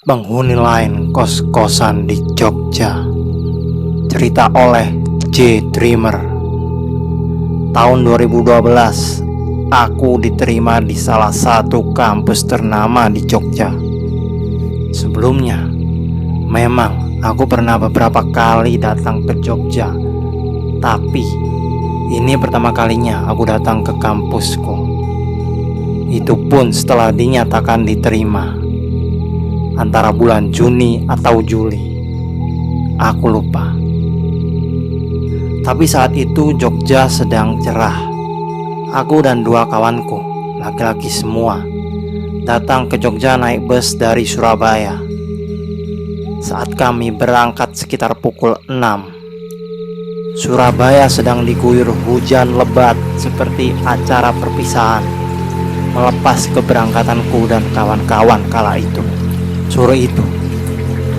Penghuni lain kos-kosan di Jogja. Cerita oleh J. Dreamer. Tahun 2012, aku diterima di salah satu kampus ternama di Jogja. Sebelumnya, memang aku pernah beberapa kali datang ke Jogja, tapi ini pertama kalinya aku datang ke kampusku. Itu pun setelah dinyatakan diterima antara bulan Juni atau Juli, aku lupa. Tapi saat itu Jogja sedang cerah. Aku dan dua kawanku, laki-laki semua, datang ke Jogja naik bus dari Surabaya. Saat kami berangkat sekitar pukul 6, Surabaya sedang diguyur hujan lebat seperti acara perpisahan, melepas keberangkatanku dan kawan-kawan kala itu. Sore itu,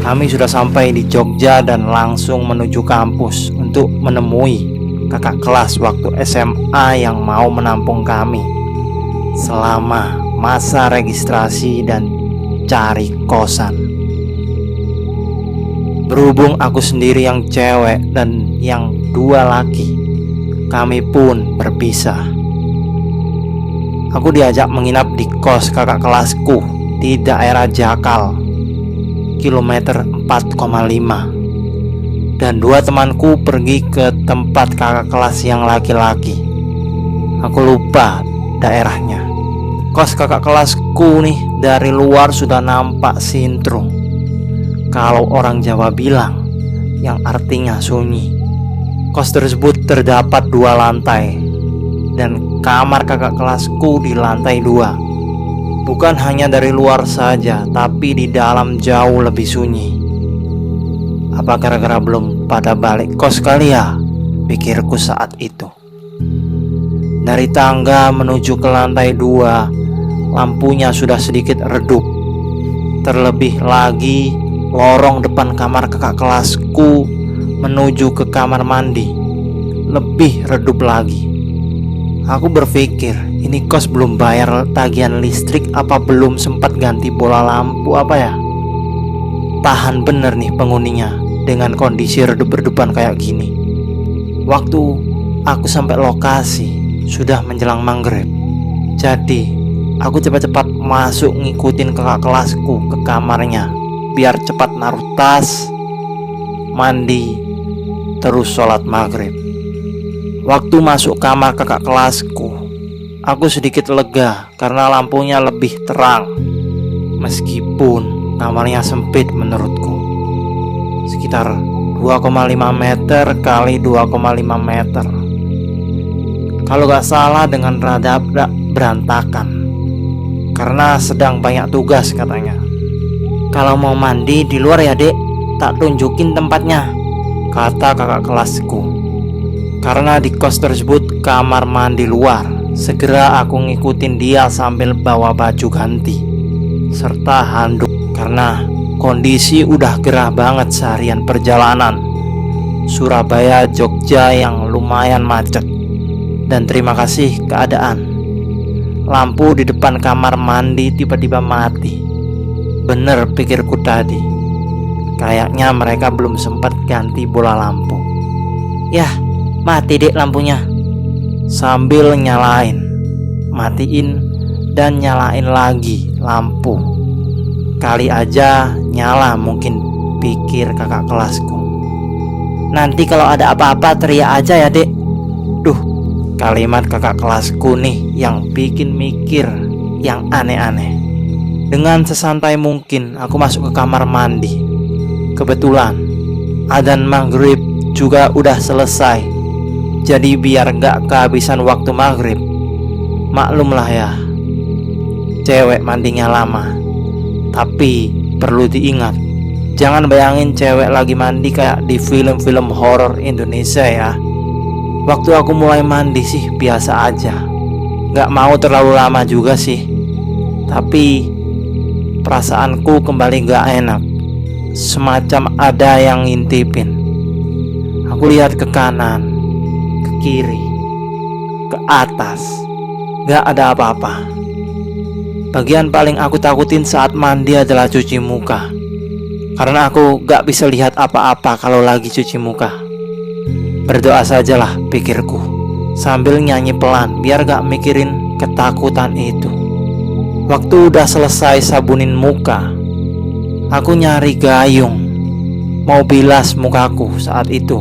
kami sudah sampai di Jogja dan langsung menuju kampus untuk menemui kakak kelas waktu SMA yang mau menampung kami selama masa registrasi dan cari kosan. Berhubung aku sendiri yang cewek dan yang dua laki, kami pun berpisah. Aku diajak menginap di kos kakak kelasku di daerah Jakal, kilometer 4,5, dan dua temanku pergi ke tempat kakak kelas yang laki-laki. Aku lupa daerahnya. Kos kakak kelasku nih dari luar sudah nampak sintrung, kalau orang Jawa bilang, yang artinya sunyi. Kos tersebut terdapat 2 lantai, dan kamar kakak kelasku di lantai 2. Bukan hanya dari luar saja, tapi di dalam jauh lebih sunyi. Apa gara-gara belum pada balik kos kali ya? Pikirku saat itu. Dari tangga menuju ke lantai 2, lampunya sudah sedikit redup. Terlebih lagi, lorong depan kamar kakak kelasku menuju ke kamar mandi lebih redup lagi. Aku berpikir, ini kos belum bayar tagihan listrik apa belum sempat ganti bola lampu apa ya? Tahan bener nih penghuninya dengan kondisi redup-redupan kayak gini. Waktu aku sampai lokasi sudah menjelang maghrib. Jadi aku cepat-cepat masuk ngikutin kakak kelasku ke kamarnya biar cepat naruh tas, mandi, terus sholat maghrib. Waktu masuk kamar kakak kelasku, aku sedikit lega karena lampunya lebih terang. Meskipun kamarnya sempit menurutku, sekitar 2,5 meter kali 2,5 meter. Kalau gak salah dengan rada berantakan, karena sedang banyak tugas katanya. Kalau mau mandi di luar ya dek, tak tunjukin tempatnya, kata kakak kelasku. Karena di kos tersebut kamar mandi luar, segera aku ngikutin dia sambil bawa baju ganti serta handuk karena kondisi udah gerah banget seharian perjalanan Surabaya Jogja yang lumayan macet. Dan terima kasih keadaan, lampu di depan kamar mandi tiba-tiba mati. Bener pikirku tadi, kayaknya mereka belum sempat ganti bola lampu. Yah, mati dek lampunya. Sambil nyalain, matiin, dan nyalain lagi lampu. Kali aja nyala mungkin, pikir kakak kelasku. Nanti kalau ada apa-apa teriak aja ya dek. Duh, kalimat kakak kelasku nih yang bikin mikir yang aneh-aneh. Dengan sesantai mungkin aku masuk ke kamar mandi. Kebetulan adzan maghrib juga udah selesai. Jadi biar gak kehabisan waktu maghrib, maklumlah ya, cewek mandinya lama. Tapi perlu diingat, jangan bayangin cewek lagi mandi kayak di film-film horor Indonesia ya. Waktu aku mulai mandi sih biasa aja, gak mau terlalu lama juga sih. Tapi perasaanku kembali gak enak, semacam ada yang ngintipin. Aku lihat ke kanan, kiri, ke atas, gak ada apa-apa. Bagian paling aku takutin saat mandi adalah cuci muka, karena aku gak bisa lihat apa-apa kalau lagi cuci muka. Berdoa sajalah, pikirku, sambil nyanyi pelan biar gak mikirin ketakutan itu. Waktu udah selesai sabunin muka, aku nyari gayung mau bilas mukaku saat itu.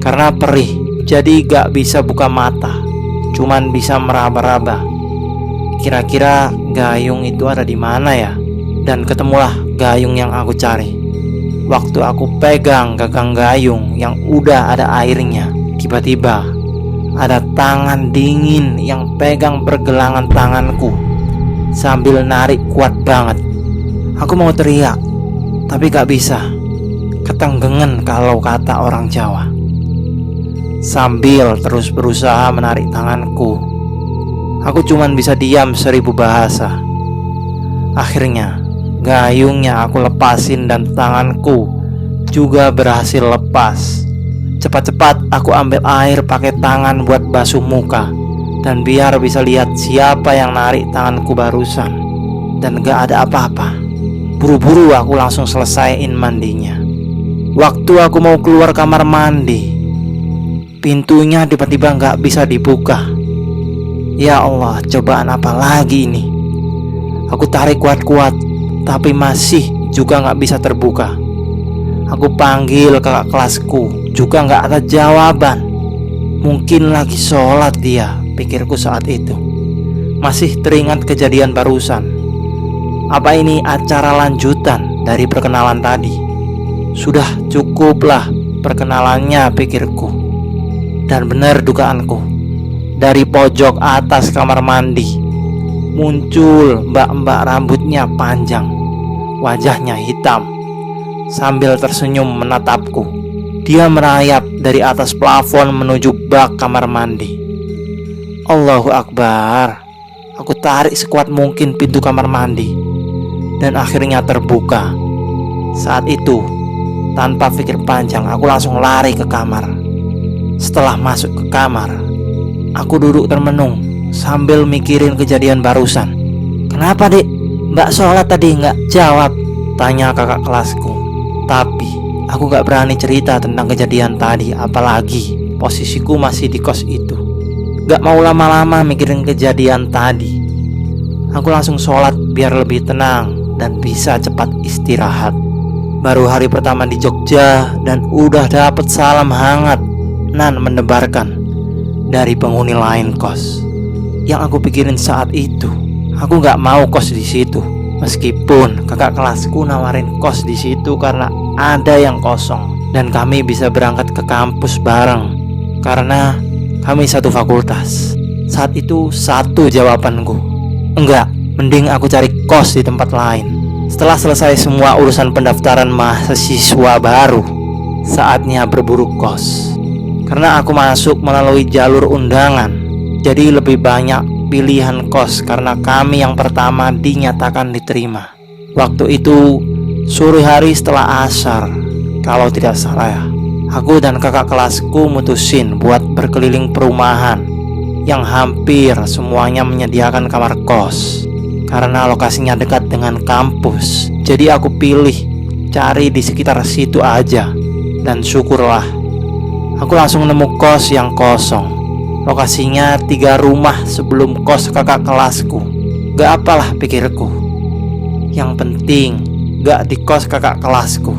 Karena perih, jadi gak bisa buka mata, cuman bisa meraba-raba. Kira-kira gayung itu ada di mana ya? Dan ketemulah gayung yang aku cari. Waktu aku pegang gagang gayung yang udah ada airnya, tiba-tiba ada tangan dingin yang pegang pergelangan tanganku sambil narik kuat banget. Aku mau teriak, tapi gak bisa. Ketenggengan kalau kata orang Jawa. Sambil terus berusaha menarik tanganku, aku cuman bisa diam 1000 bahasa. Akhirnya gayungnya aku lepasin dan tanganku juga berhasil lepas. Cepat-cepat aku ambil air pakai tangan buat basuh muka, dan biar bisa lihat siapa yang narik tanganku barusan. Dan gak ada apa-apa. Buru-buru aku langsung selesaiin mandinya. Waktu aku mau keluar kamar mandi, pintunya tiba-tiba gak bisa dibuka. Ya Allah, cobaan apa lagi ini? Aku tarik kuat-kuat, tapi masih juga gak bisa terbuka. Aku panggil kakak kelasku, juga gak ada jawaban. Mungkin lagi sholat dia, pikirku saat itu. Masih teringat kejadian barusan. Apa ini acara lanjutan dari perkenalan tadi? Sudah cukuplah perkenalannya, pikirku. Dan benar dugaanku. Dari pojok atas kamar mandi muncul mbak-mbak rambutnya panjang, wajahnya hitam, sambil tersenyum menatapku. Dia merayap dari atas plafon menuju bak kamar mandi. Allahu Akbar. Aku tarik sekuat mungkin pintu kamar mandi, dan akhirnya terbuka. Saat itu, tanpa pikir panjang, aku langsung lari ke kamar. Setelah masuk ke kamar, aku duduk termenung sambil mikirin kejadian barusan. Kenapa dek? Mbak sholat tadi nggak jawab, tanya kakak kelasku. Tapi aku gak berani cerita tentang kejadian tadi, apalagi posisiku masih di kos itu. Gak mau lama-lama mikirin kejadian tadi. Aku langsung sholat biar lebih tenang dan bisa cepat istirahat. Baru hari pertama di Jogja dan udah dapet salam hangat nan mendebarkan dari penghuni lain kos. Yang aku pikirin saat itu, aku gak mau kos di situ. Meskipun kakak kelasku nawarin kos di situ karena ada yang kosong dan kami bisa berangkat ke kampus bareng karena kami satu fakultas. Saat itu satu jawabanku, enggak, mending aku cari kos di tempat lain. Setelah selesai semua urusan pendaftaran mahasiswa baru, saatnya berburu kos. Karena aku masuk melalui jalur undangan, jadi lebih banyak pilihan kos karena kami yang pertama dinyatakan diterima. Waktu itu sore hari setelah asar, kalau tidak salah ya. Aku dan kakak kelasku mutusin buat berkeliling perumahan yang hampir semuanya menyediakan kamar kos. Karena lokasinya dekat dengan kampus, jadi aku pilih cari di sekitar situ aja. Dan syukurlah, aku langsung nemu kos yang kosong. Lokasinya 3 rumah sebelum kos kakak kelasku. Gak apalah, pikirku. Yang penting gak di kos kakak kelasku.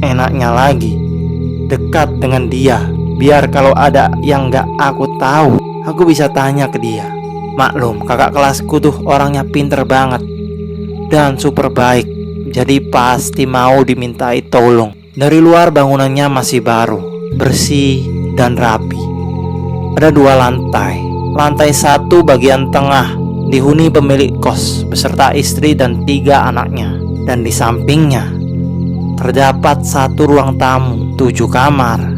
Enaknya lagi dekat dengan dia, biar kalau ada yang gak aku tahu, aku bisa tanya ke dia. Maklum, kakak kelasku tuh orangnya pinter banget dan super baik, jadi pasti mau dimintai tolong. Dari luar bangunannya masih baru, bersih dan rapi. Ada 2 lantai. Lantai 1 bagian tengah dihuni pemilik kos beserta istri dan 3 anaknya. Dan di sampingnya terdapat 1 ruang tamu, 7 kamar,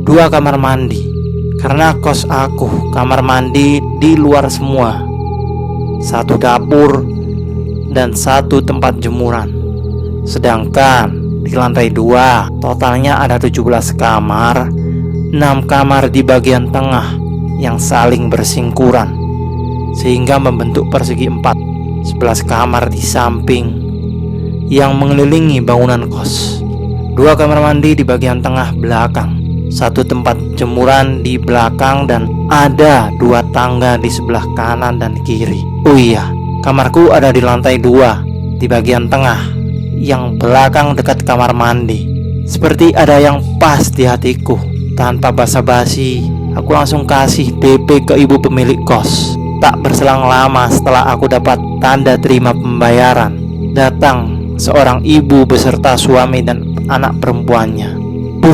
2 kamar mandi. Karena kos aku kamar mandi di luar semua, 1 dapur dan 1 tempat jemuran. Sedangkan di lantai 2 totalnya ada 17 kamar, 6 kamar di bagian tengah yang saling bersingkuran sehingga membentuk persegi 4. 11 kamar di samping yang mengelilingi bangunan kos. 2 kamar mandi di bagian tengah belakang, 1 tempat jemuran di belakang, dan ada 2 tangga di sebelah kanan dan kiri. Oh iya, kamarku ada di lantai 2 di bagian tengah yang belakang dekat kamar mandi. Seperti ada yang pas di hatiku. Tanpa basa-basi, aku langsung kasih DP ke ibu pemilik kos. Tak berselang lama setelah aku dapat tanda terima pembayaran, datang seorang ibu beserta suami dan anak perempuannya. "Bu,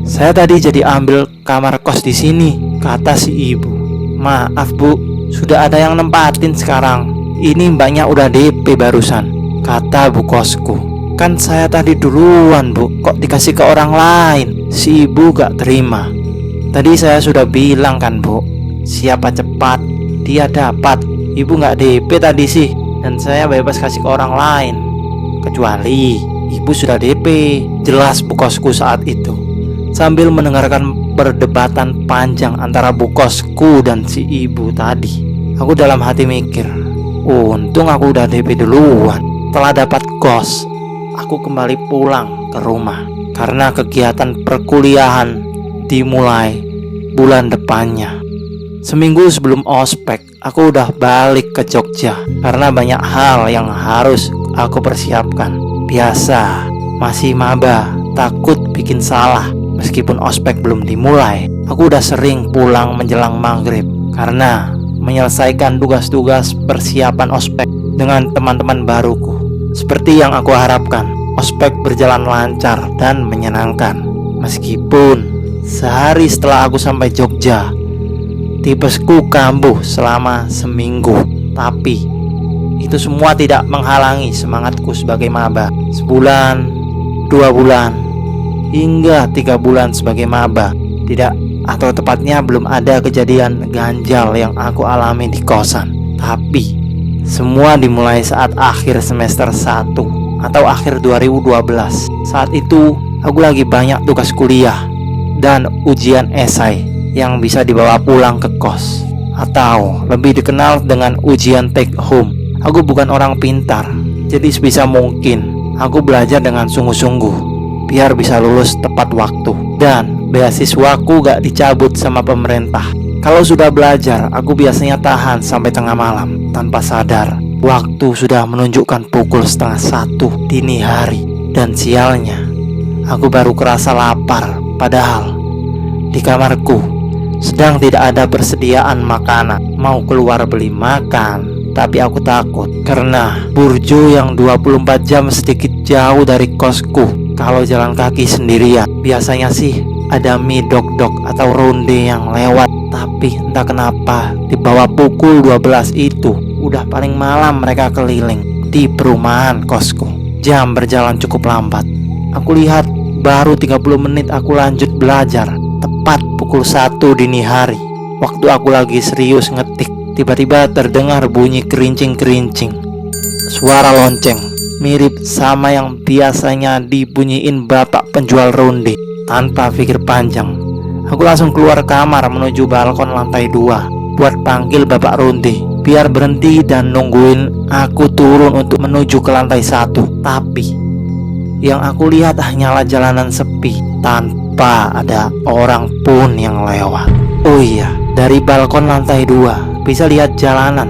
saya tadi jadi ambil kamar kos di sini," kata si ibu. "Maaf bu, sudah ada yang nempatin sekarang. Ini mbaknya udah DP barusan," kata bu kosku. "Kan saya tadi duluan bu, kok dikasih ke orang lain?" Si ibu gak terima. "Tadi saya sudah bilang kan bu, siapa cepat dia dapat. Ibu gak DP tadi sih, dan saya bebas kasih ke orang lain. Kecuali ibu sudah DP," jelas bu kosku saat itu. Sambil mendengarkan perdebatan panjang antara bu kosku dan si ibu tadi, aku dalam hati mikir, untung aku udah DP duluan. Setelah dapat kos, aku kembali pulang ke rumah karena kegiatan perkuliahan dimulai bulan depannya. Seminggu sebelum ospek, aku udah balik ke Jogja karena banyak hal yang harus aku persiapkan. Biasa, masih maba, takut bikin salah. Meskipun ospek belum dimulai, aku udah sering pulang menjelang maghrib karena menyelesaikan tugas-tugas persiapan ospek dengan teman-teman baruku. Seperti yang aku harapkan, ospek berjalan lancar dan menyenangkan. Meskipun sehari setelah aku sampai Jogja, tipesku kambuh selama seminggu. Tapi itu semua tidak menghalangi semangatku sebagai maba. Sebulan, 2 bulan, hingga 3 bulan sebagai maba, tidak, atau tepatnya belum ada kejadian ganjal yang aku alami di kosan. Tapi semua dimulai saat akhir semester 1 atau akhir 2012. Saat itu aku lagi banyak tugas kuliah dan ujian esai yang bisa dibawa pulang ke kos, atau lebih dikenal dengan ujian take home. Aku bukan orang pintar, jadi sebisa mungkin aku belajar dengan sungguh-sungguh biar bisa lulus tepat waktu. Dan beasiswaku gak dicabut sama pemerintah. Kalau sudah belajar, aku biasanya tahan sampai tengah malam. Tanpa sadar, waktu sudah menunjukkan pukul 12:30 dini hari. Dan sialnya, aku baru kerasa lapar. Padahal di kamarku sedang tidak ada persediaan makanan. Mau keluar beli makan, tapi aku takut karena burjo yang 24 jam sedikit jauh dari kosku. Kalau jalan kaki sendirian, biasanya sih ada mie dok-dok atau ronde yang lewat. Tapi entah kenapa di bawah pukul 12 itu udah paling malam mereka keliling di perumahan kosku. Jam berjalan cukup lambat. Aku lihat baru 30 menit aku lanjut belajar. Tepat pukul 1 dini hari, waktu aku lagi serius ngetik, tiba-tiba terdengar bunyi kerincing-kerincing. Suara lonceng mirip sama yang biasanya dibunyiin bapak penjual ronde. Tanpa pikir panjang, aku langsung keluar kamar menuju balkon lantai 2 buat panggil bapak ronde biar berhenti dan nungguin aku turun untuk menuju ke lantai 1. Tapi yang aku lihat hanyalah jalanan sepi tanpa ada orang pun yang lewat. Oh iya, dari balkon lantai 2 bisa lihat jalanan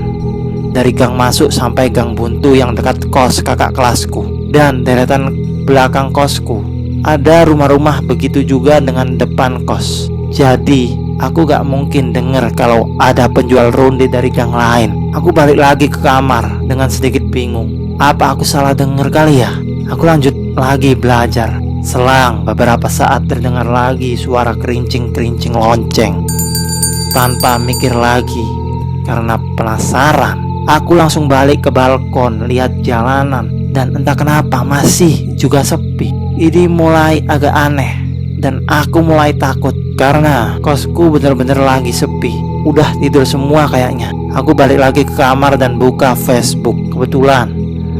dari gang masuk sampai gang buntu yang dekat kos kakak kelasku. Dan deretan belakang kosku ada rumah-rumah, begitu juga dengan depan kos. Jadi aku gak mungkin dengar kalau ada penjual ronde dari gang lain. Aku balik lagi ke kamar dengan sedikit bingung. Apa aku salah dengar kali ya? Aku lanjut lagi belajar. Selang beberapa saat terdengar lagi suara kerincing-kerincing lonceng. Tanpa mikir lagi, karena penasaran, aku langsung balik ke balkon, lihat jalanan, dan entah kenapa masih juga sepi. Ini mulai agak aneh dan aku mulai takut karena kosku bener-bener lagi sepi. Udah tidur semua kayaknya. Aku balik lagi ke kamar dan buka Facebook. Kebetulan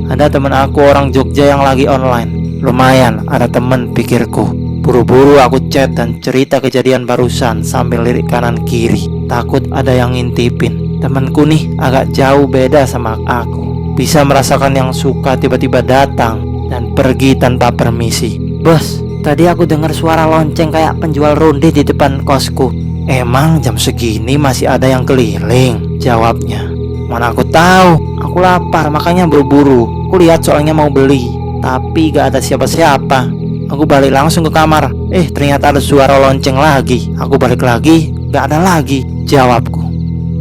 ada teman aku orang Jogja yang lagi online. Lumayan ada temen, pikirku. Buru-buru aku chat dan cerita kejadian barusan sambil lirik kanan kiri. Takut ada yang ngintipin. Temenku nih agak jauh beda sama aku. bisa merasakan yang suka tiba-tiba datang dan pergi tanpa permisi. Bos, tadi aku dengar suara lonceng kayak penjual ronde di depan kosku. Emang jam segini masih ada yang keliling? Jawabnya. Mana aku tahu, aku lapar makanya buru-buru. Aku lihat soalnya mau beli, tapi gak ada siapa-siapa. Aku balik langsung ke kamar. Ternyata ada suara lonceng lagi. Aku balik lagi, gak ada lagi. Jawabku.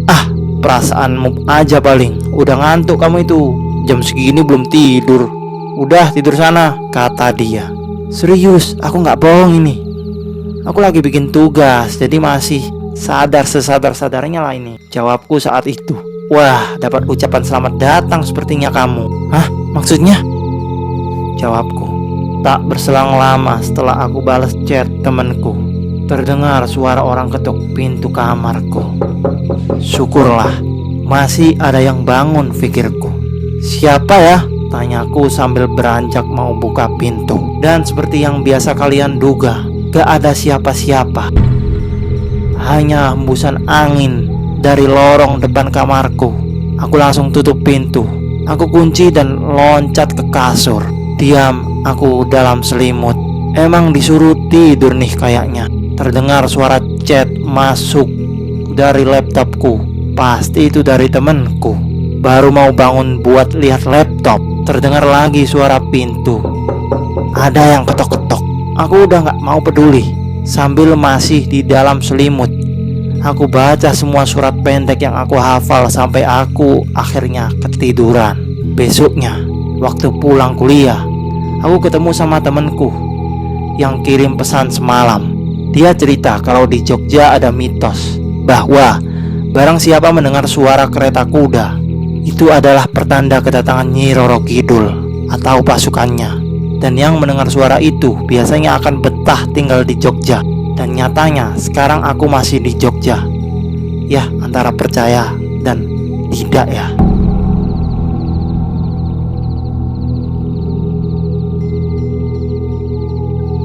Ah, perasaanmu aja paling. Udah ngantuk kamu itu. Jam segini belum tidur. Udah tidur sana, kata dia. Serius, aku gak bohong ini. Aku lagi bikin tugas, jadi masih sesadar-sadarnya lah ini. Jawabku saat itu. Wah, dapat ucapan selamat datang sepertinya kamu. Hah? Maksudnya? Jawabku. Tak berselang lama setelah aku balas chat temanku, terdengar suara orang ketuk pintu kamarku. Syukurlah, masih ada yang bangun, pikirku. Siapa ya? Tanyaku sambil beranjak mau buka pintu. Dan seperti yang biasa kalian duga, gak ada siapa-siapa. Hanya hembusan angin dari lorong depan kamarku. Aku langsung tutup pintu. Aku kunci dan loncat ke kasur. Diam aku dalam selimut. Emang disuruh tidur nih kayaknya. Terdengar suara chat masuk dari laptopku. Pasti itu dari temenku. Baru mau bangun buat lihat laptop, terdengar lagi suara pintu. Ada yang ketok-ketok. Aku udah gak mau peduli. Sambil masih di dalam selimut, aku baca semua surat pendek yang aku hafal sampai aku akhirnya ketiduran. Besoknya, waktu pulang kuliah, aku ketemu sama temenku yang kirim pesan semalam. Dia cerita kalau di Jogja ada mitos bahwa barang siapa mendengar suara kereta kuda, itu adalah pertanda kedatangan Nyi Roro Kidul atau pasukannya. Dan yang mendengar suara itu biasanya akan betah tinggal di Jogja. Dan nyatanya sekarang aku masih di Jogja. Ya, antara percaya dan tidak ya.